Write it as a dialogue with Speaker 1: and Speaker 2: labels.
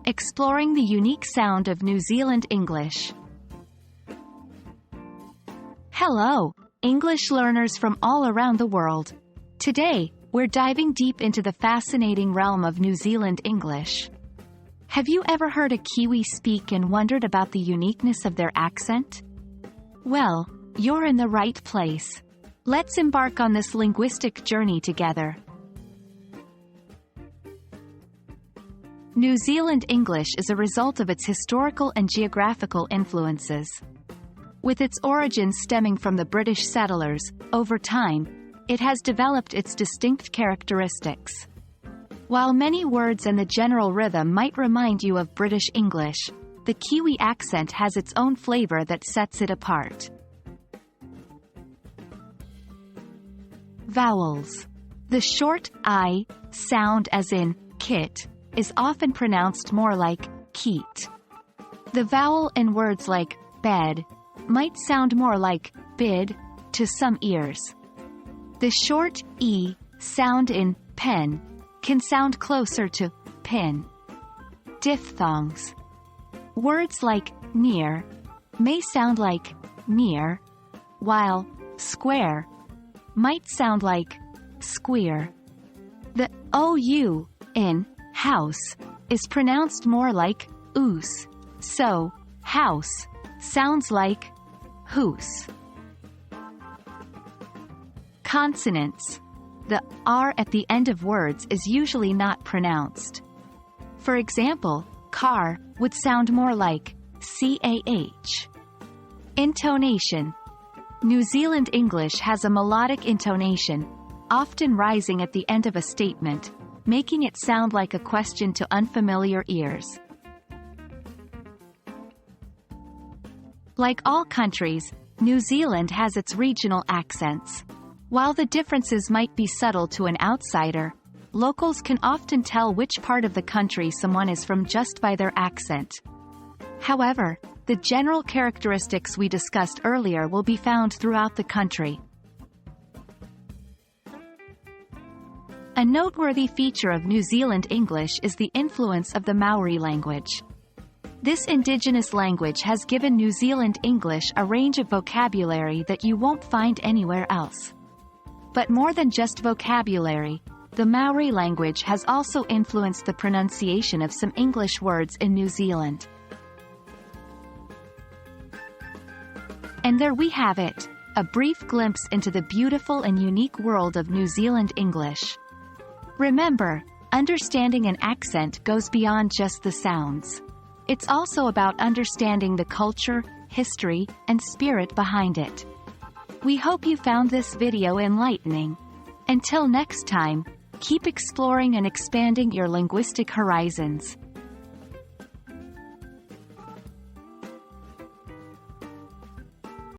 Speaker 1: Exploring the unique sound of New Zealand English. Hello, English learners from all around the world. Today, we're diving deep into the fascinating realm of New Zealand English. Have you ever heard a Kiwi speak and wondered about the uniqueness of their accent? Well, you're in the right place. Let's embark on this linguistic journey together. New Zealand English is a result of its historical and geographical influences. With its origins stemming from the British settlers, over time, it has developed its distinct characteristics. While many words and the general rhythm might remind you of British English, the Kiwi accent has its own flavor that sets it apart. Vowels. The short I sound, as in kit, is often pronounced more like keet. The vowel in words like bed might sound more like bid to some ears. The short E sound in pen can sound closer to pin. Diphthongs. Words like near may sound like near, while square might sound like squeer. The OU in house is pronounced more like oos, so house sounds like hoose. Consonants. The R at the end of words is usually not pronounced. For example, car would sound more like CAH. Intonation. New Zealand English has a melodic intonation, often rising at the end of a statement, making it sound like a question to unfamiliar ears. Like all countries, New Zealand has its regional accents. While the differences might be subtle to an outsider, locals can often tell which part of the country someone is from just by their accent. However, the general characteristics we discussed earlier will be found throughout the country. A noteworthy feature of New Zealand English is the influence of the Maori language. This indigenous language has given New Zealand English a range of vocabulary that you won't find anywhere else. But more than just vocabulary, the Maori language has also influenced the pronunciation of some English words in New Zealand. And there we have it, a brief glimpse into the beautiful and unique world of New Zealand English. Remember, understanding an accent goes beyond just the sounds. It's also about understanding the culture, history, and spirit behind it. We hope you found this video enlightening. Until next time, keep exploring and expanding your linguistic horizons.